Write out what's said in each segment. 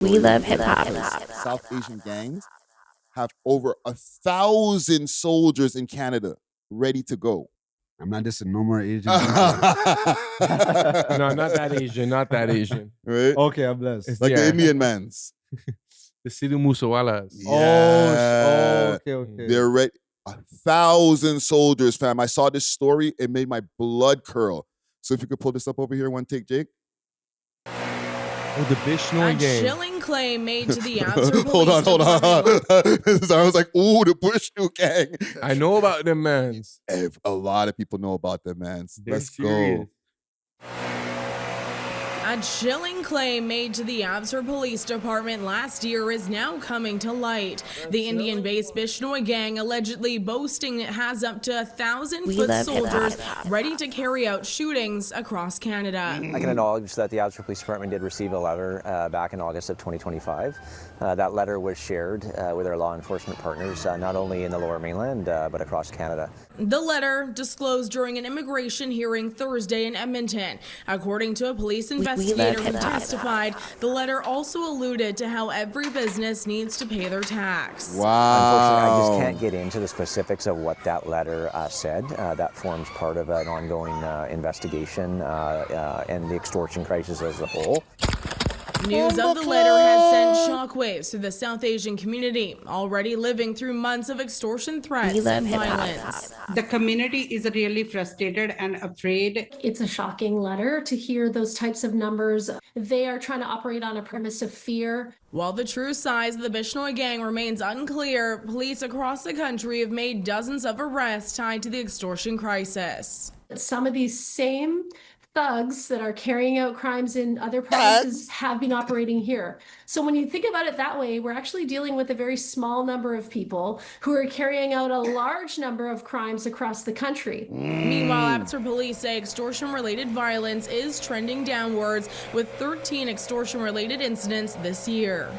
We love hip hop. South Asian gangs have over 1,000 soldiers in Canada ready to go. I'm not dissing no more Asian. No, not that Asian. Not that Asian. Right? Okay, I'm blessed. Like Yeah. the Indian mans. The Sidhu Musawalas. Yeah. Okay. They're ready. 1,000 soldiers, fam. I saw this story. It made my blood curl. So if you could pull this up over here, one take, Jake. Oh, the Bishnoi A gang. chilling claim made to the Absor Hold on. I was like, ooh, the Bushnell gang. I know about them, man. A lot of people know about them, man. They're Let's serious. go. A chilling claim made to the Absor Police Department last year is now coming to light. The Indian-based Bishnoi gang allegedly boasting it has up to 1,000-foot soldiers ready to carry out shootings across Canada. I can acknowledge that the Absor Police Department did receive a letter back in August of 2025. That letter was shared with our law enforcement partners, not only in the Lower Mainland, but across Canada. The letter disclosed during an immigration hearing Thursday in Edmonton. According to a police investigator who testified, the letter also alluded to how every business needs to pay their tax. Wow. Unfortunately, I just can't get into the specifics of what that letter said. That forms part of an ongoing investigation and the extortion crisis as a whole. News of the letter has sent shockwaves through the South Asian community, already living through months of extortion threats and violence. The community is really frustrated and afraid. It's a shocking letter to hear those types of numbers. They are trying to operate on a premise of fear. While the true size of the Bishnoi gang remains unclear, police across the country have made dozens of arrests tied to the extortion crisis. Some of these same thugs that are carrying out crimes in other provinces have been operating here. So when you think about it that way, we're actually dealing with a very small number of people who are carrying out a large number of crimes across the country. Meanwhile, Absor police say extortion-related violence is trending downwards, with 13 extortion-related incidents this year.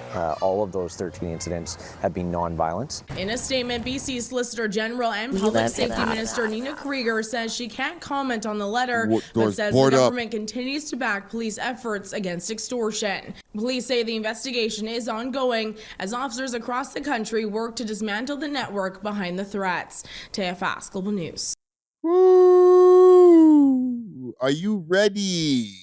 All of those 13 incidents have been non-violent. In a statement, BC Solicitor General and Public Safety Minister Nina Krieger says she can't comment on the letter, but says the government continues to back police efforts against extortion. Police say the investigation is ongoing as officers across the country work to dismantle the network behind the threats. TFS Global News. Woo! Are you ready?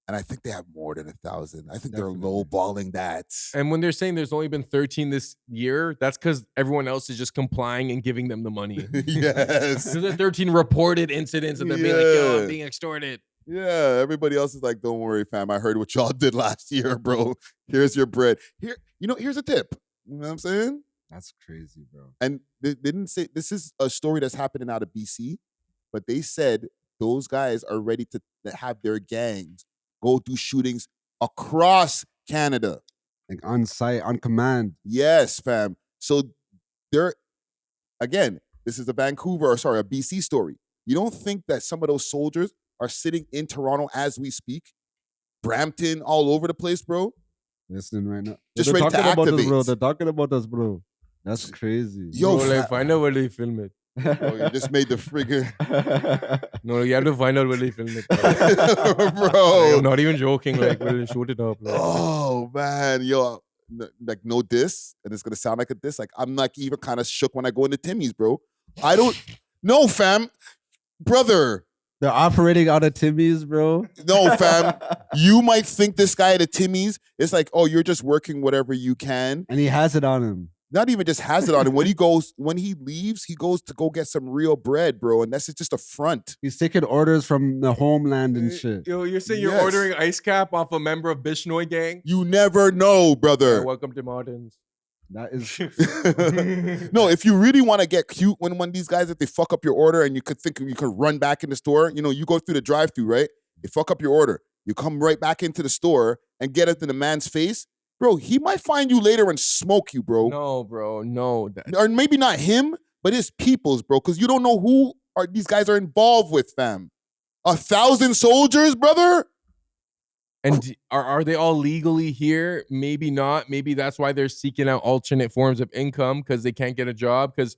And I think they have more than 1,000. I think they're lowballing that. And when they're saying there's only been 13 this year, that's because everyone else is just complying and giving them the money. Yes. There's 13 reported incidents and they're being like, yo, I'm being extorted. Yeah, everybody else is like, don't worry, fam. I heard what y'all did last year, bro. Here's your bread. Here's a tip. You know what I'm saying? That's crazy, bro. And they didn't say, this is a story that's happening out of BC, but they said those guys are ready to have their gangs go do shootings across Canada. Like on site, on command. Yes, fam. So again, this is a BC story. You don't think that some of those soldiers are sitting in Toronto as we speak? Brampton, all over the place, bro. Listening right now. Just ready to activate. They're talking about us, bro. That's crazy. Yo, like, find out where they film it. Oh, you just made the friggin'... No, you have to find out where they film it. Bro. I'm not even joking. Like, we'll shoot it up. Like. Oh, man. Yo, like, no diss. And it's going to sound like a diss. Like, I'm like even kind of shook when I go into Timmy's, bro. I don't... No, fam. Brother. They're operating out of Timmy's, bro. No, fam. You might think this guy at a Timmy's, it's like, oh, you're just working whatever you can. And he has it on him. Not even just has it on him. When he leaves, he goes to go get some real bread, bro. And that's just a front. He's taking orders from the homeland and shit. Yo, you're saying you're ordering ice cap off a member of Bishnoi gang? You never know, brother. Yeah, welcome to Martins. That is no. If you really want to get cute, when these guys, if they fuck up your order and you could think you could run back in the store, you go through the drive-through, right? They fuck up your order. You come right back into the store and get it in the man's face, bro. He might find you later and smoke you, bro. No, bro, no. Or maybe not him, but his peoples, bro, because you don't know who these guys are involved with, fam. 1,000 soldiers, brother. And are they all legally here? Maybe not. Maybe that's why they're seeking out alternate forms of income because they can't get a job. Because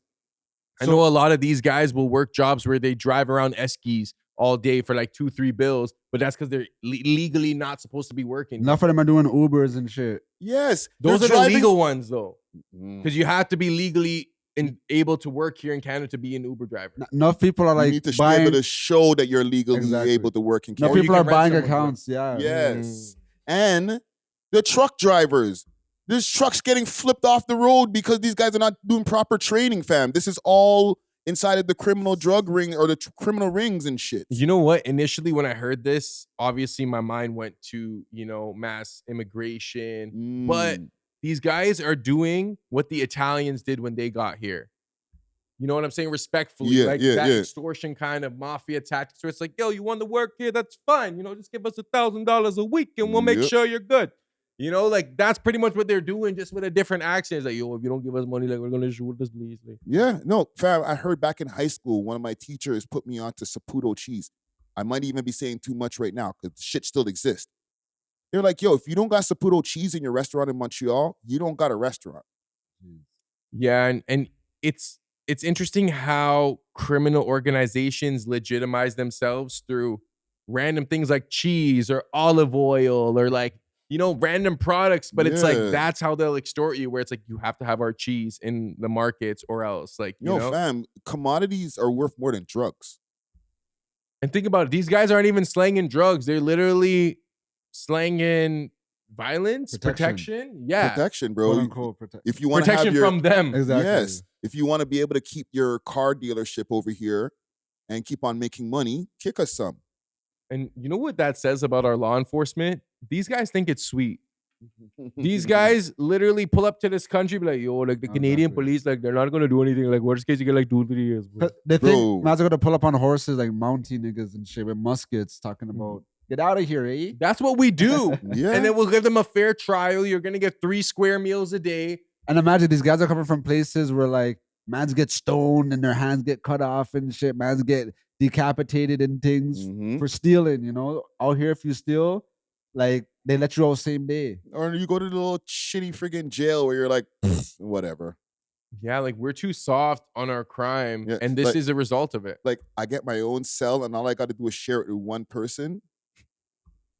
I know a lot of these guys will work jobs where they drive around Eskies all day for like 2-3 bills, but that's because they're legally not supposed to be working. Enough of them are doing Ubers and shit. Yes. Those are driving- the legal ones though, Mm. because you have to be legally able to work here in Canada to be an Uber driver. Enough people are You like need to be buying. able to show that you're legally Exactly. able to work in Enough Canada. people you are can rent buying someone's accounts. Yeah. Yes. And the truck drivers. There's trucks getting flipped off the road because these guys are not doing proper training, fam. This is all inside of the criminal drug ring or the criminal rings and shit. You know what? Initially, when I heard this, obviously my mind went to, mass immigration. But these guys are doing what the Italians did when they got here. You know what I'm saying? Respectfully. that extortion kind of mafia tactics where it's like, yo, you want to work here? That's fine. Just give us $1,000 a week and we'll make sure you're good. That's pretty much what they're doing, just with a different accent. It's like, yo, if you don't give us money, like, we're going to shoot this, please. Yeah, no, fam, I heard back in high school, one of my teachers put me onto Saputo cheese. I might even be saying too much right now because shit still exists. They're like, yo, if you don't got Saputo cheese in your restaurant in Montreal, you don't got a restaurant. Yeah, and it's interesting how criminal organizations legitimize themselves through random things like cheese or olive oil or like, random products, but it's like that's how they'll extort you, where it's like you have to have our cheese in the markets or else, like, fam, commodities are worth more than drugs. And think about it, these guys aren't even slanging drugs. They're literally slanging violence, protection. Yeah. Protection, bro. Quote unquote, if you want to protection have from them. Exactly. Yes. If you want to be able to keep your car dealership over here and keep on making money, kick us some. And you know what that says about our law enforcement? These guys think it's sweet. These guys literally pull up to this country, be like, yo, like the Canadian police, like they're not gonna do anything. Like, worst case, you get like 2-3 years. Bro. They think man's gonna pull up on horses like Mountie niggas and shit with muskets, talking about get out of here, eh? That's what we do. Yeah. And then we'll give them a fair trial. You're gonna get 3 square meals a day. And imagine these guys are coming from places where like mans get stoned and their hands get cut off and shit. Mans get decapitated and things for stealing. Out here, if you steal, like they let you out same day. Or you go to the little shitty friggin' jail where you're like, whatever. Yeah, like we're too soft on our crime, Yeah, and this like- is a result of it. Like I get my own cell and all I got to do is share it with one person.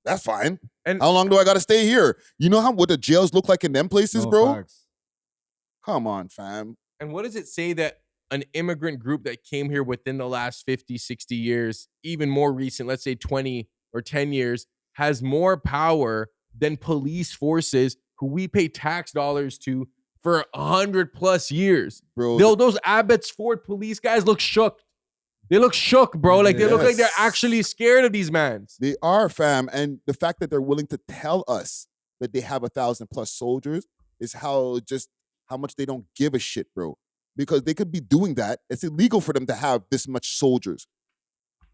That's fine. And how long do I got to stay here? You know what the jails look like in them places, No, bro? facts. Come on, fam. And what does it say that an immigrant group that came here within the last 50, 60 years, even more recent, let's say 20 or 10 years, has more power than police forces who we pay tax dollars to for 100+ years? Bro, Those Abbotsford police guys look shook. They look shook, bro. Like they look like they're actually scared of these mans. They are, fam. And the fact that they're willing to tell us that they have 1,000+ soldiers is how much they don't give a shit, bro. Because they could be doing that. It's illegal for them to have this much soldiers.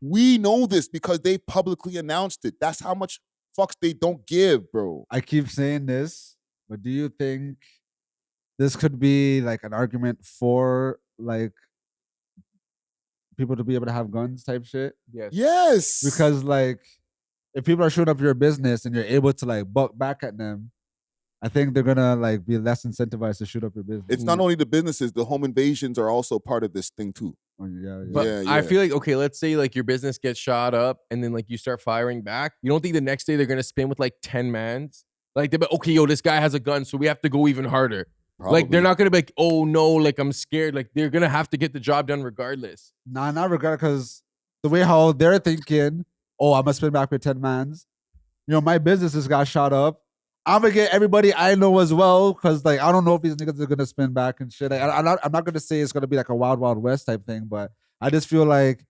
We know this because they publicly announced it. That's how much fucks they don't give, bro. I keep saying this, but do you think this could be like an argument for like people to be able to have guns type shit? Yes. Because like if people are shooting up your business and you're able to like buck back at them, I think they're gonna like be less incentivized to shoot up your business. It's not only the businesses, the home invasions are also part of this thing too. Oh, yeah. But I feel like, okay, let's say like your business gets shot up and then like you start firing back. You don't think the next day they're gonna spin with like 10 mans? Like they're like, okay, yo, this guy has a gun, so we have to go even harder. Probably. Like they're not gonna be like, oh no, like I'm scared. Like they're gonna have to get the job done regardless. Nah, not regardless, because the way how they're thinking, oh, I'm gonna spin back with 10 mans. My business just got shot up. I'm gonna get everybody I know as well, because like I don't know if these niggas are gonna spin back and shit. Like, I'm not gonna say it's gonna be like a Wild Wild West type thing, but I just feel like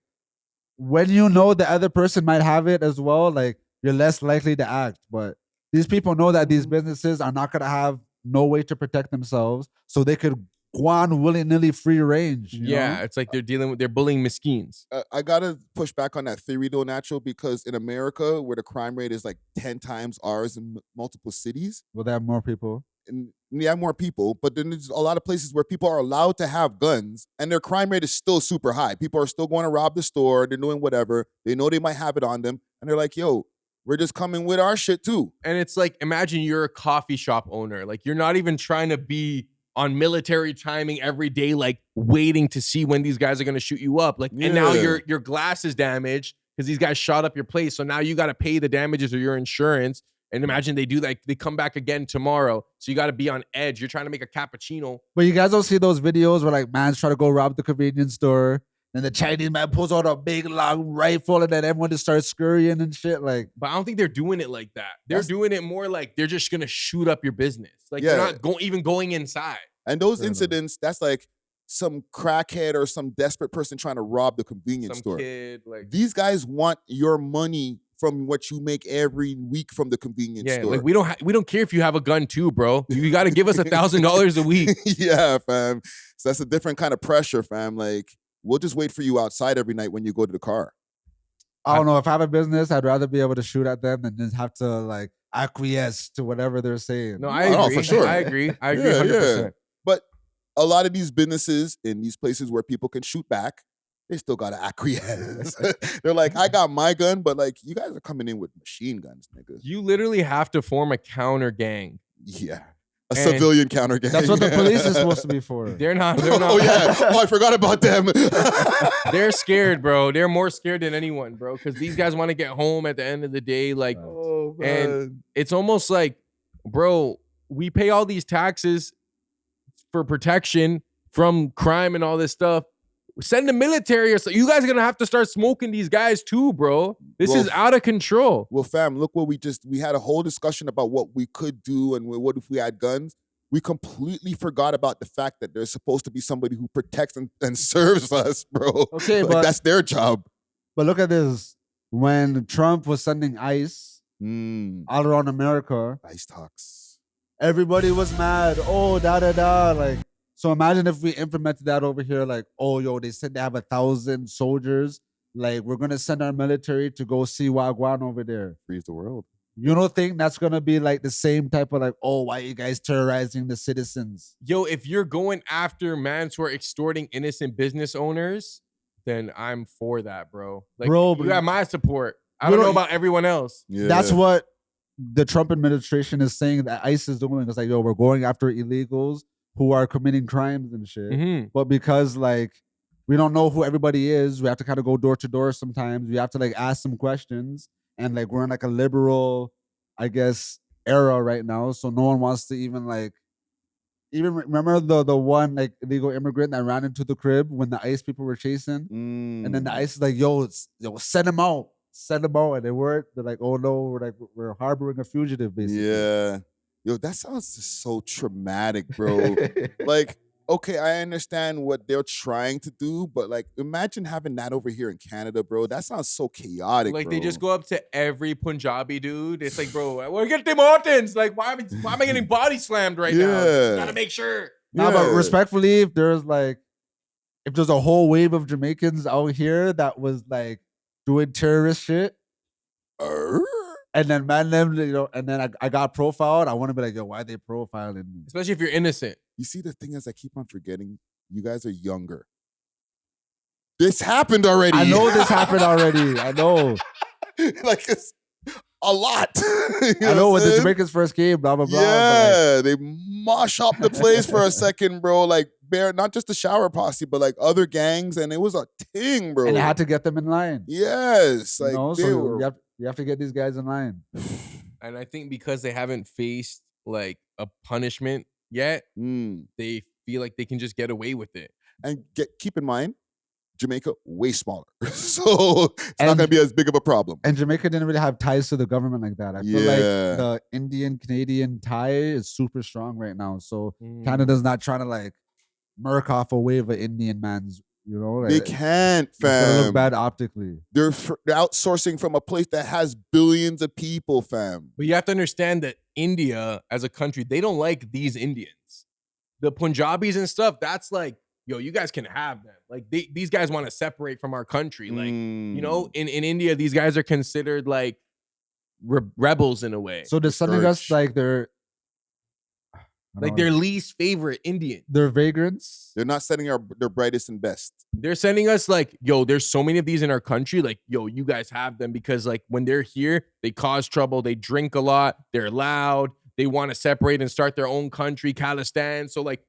when you know the other person might have it as well, like you're less likely to act. But these people know that these businesses are not gonna have no way to protect themselves, so they could go on willy-nilly free range. You know? It's like they're bullying miskins. I gotta push back on that theory though, Natural, because in America, where the crime rate is like 10 times ours in multiple cities, Will they have more people? and you have more people, but then there's a lot of places where people are allowed to have guns and their crime rate is still super high. People are still going to rob the store, they're doing whatever, they know they might have it on them, and they're like, yo, we're just coming with our shit too. And it's like, imagine you're a coffee shop owner. Like you're not even trying to be on military timing every day, like waiting to see when these guys are gonna shoot you up. Like, and now Yeah. your glass is damaged because these guys shot up your place. So now you got to pay the damages or your insurance. And imagine they do that. They come back again tomorrow. So you got to be on edge. You're trying to make a cappuccino. But you guys don't see those videos where like man's trying to go rob the convenience store and the Chinese man pulls out a big long rifle and then everyone just starts scurrying and shit. Like, but I don't think they're doing it like that. They're doing it more like they're just gonna shoot up your business. Like they're not even going inside. And those incidents, that's like some crackhead or some desperate person trying to rob the convenience store. Kid, like, these guys want your money from what you make every week from the convenience store. Like we don't care if you have a gun too, bro. You got to give us $1,000 a week. Yeah, fam. So that's a different kind of pressure, fam. Like we'll just wait for you outside every night when you go to the car. I don't know. If I have a business, I'd rather be able to shoot at them than just have to like acquiesce to whatever they're saying. No, I agree. For sure. I agree 100%. Yeah. But a lot of these businesses in these places where people can shoot back, they still got to acquiesce. They're like, I got my gun, but like, you guys are coming in with machine guns, nigga. You literally have to form a counter gang. Yeah. A civilian counter gang. That's what the police is supposed to be for. They're not. Oh, yeah. Oh, I forgot about them. They're scared, bro. They're more scared than anyone, bro, because these guys want to get home at the end of the day. Like, and it's almost like, bro, we pay all these taxes for protection from crime and all this stuff. Send the military or so. You guys are gonna have to start smoking these guys too, bro. This is out of control. Well, fam, look what we had a whole discussion about what we could do and what if we had guns. We completely forgot about the fact that there's supposed to be somebody who protects and serves us, bro. Okay, like, but that's their job. But look at this. When Trump was sending ICE all around America, ICE talks. Everybody was mad. Oh, da. Like, so imagine if we implemented that over here. Like, oh, yo, they said they have 1,000 soldiers. Like, we're gonna send our military to go see Wagwan over there. Freeze the world. You don't think that's gonna be like the same type of like, oh, why are you guys terrorizing the citizens? Yo, if you're going after mans who are extorting innocent business owners, then I'm for that, bro. Like, bro, you got my support. I don't know about everyone else. Yeah. That's what the Trump administration is saying that ICE is doing. It's like, yo, we're going after illegals who are committing crimes and shit. But because like we don't know who everybody is, we have to kind of go door to door sometimes. We have to like ask some questions. And like we're in like a liberal, I guess, era right now. So no one wants to even remember the one like illegal immigrant that ran into the crib when the ICE people were chasing. And then the ICE is like, yo, send him out. Send them out. And they weren't. They're like, oh no, we're harboring a fugitive, basically. Yeah. Yo, that sounds just so traumatic, bro. Like, okay, I understand what they're trying to do, but like, imagine having that over here in Canada, bro. That sounds so chaotic. Like, bro. they just go up to every Punjabi dude. It's like, bro, we're getting Tim Hortons. Like, why am I getting body slammed right now? Gotta make sure. Nah, but respectfully, if there's a whole wave of Jamaicans out here that was like doing terrorist shit, and then and then I got profiled, I want to be like, yo, why are they profiling me? Especially if you're innocent. You see, the thing is, I keep on forgetting, you guys are younger. This happened already. I know this happened already. I know. Like, it's a lot. I know when the Jamaicans first came, blah, blah, blah. Yeah, they mosh up the place for a second, bro. Like, not just the shower posse, but like other gangs, and it was a thing, bro. And they had to get them in line. Yes. Like, so you have to get these guys in line. And I think because they haven't faced like a punishment yet, they feel like they can just get away with it. And keep in mind, Jamaica way smaller, so it's not gonna be as big of a problem. And Jamaica didn't really have ties to the government like that. I feel like the Indian-Canadian tie is super strong right now. So Canada's not trying to like murk off a wave of Indian mans. You know, like, they can't, fam. It's gonna look bad optically. They're outsourcing from a place that has billions of people, fam. But you have to understand that India, as a country, they don't like these Indians. The Punjabis and stuff, that's like, yo, you guys can have them. Like, these guys want to separate from our country. Like, you know, in India, these guys are considered like rebels in a way. So they're sending us like their least favorite Indian. They're vagrants. They're not sending their brightest and best. They're sending us like, yo, there's so many of these in our country. Like, yo, you guys have them because like when they're here, they cause trouble. They drink a lot. They're loud. They want to separate and start their own country, Khalistan. So like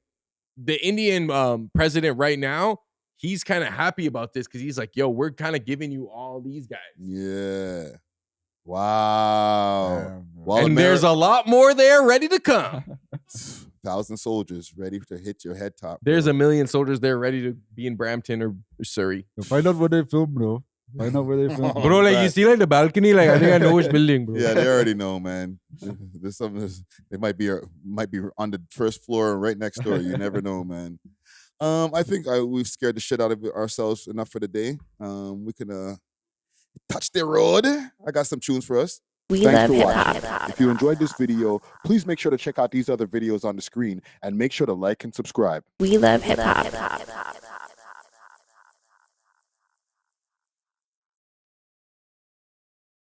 the Indian president right now, he's kind of happy about this because he's like, yo, we're kind of giving you all these guys. Yeah. Wow. Damn, While And there's a lot more there ready to come. 1,000 soldiers ready to hit your head top. There's bro. a million soldiers there ready to be in Brampton or Surrey. Find out where they film, bro. Find out where they film. Bro, like you see like the balcony, like I think I know which building, bro. Yeah, they already know, man. There's something. They might be on the first floor right next door. You never know, man. I think we've scared the shit out of ourselves enough for the day. We can touch the road. I got some tunes for us. Thanks for watching. If you enjoyed this video, please make sure to check out these other videos on the screen and make sure to like and subscribe. We love hip hop.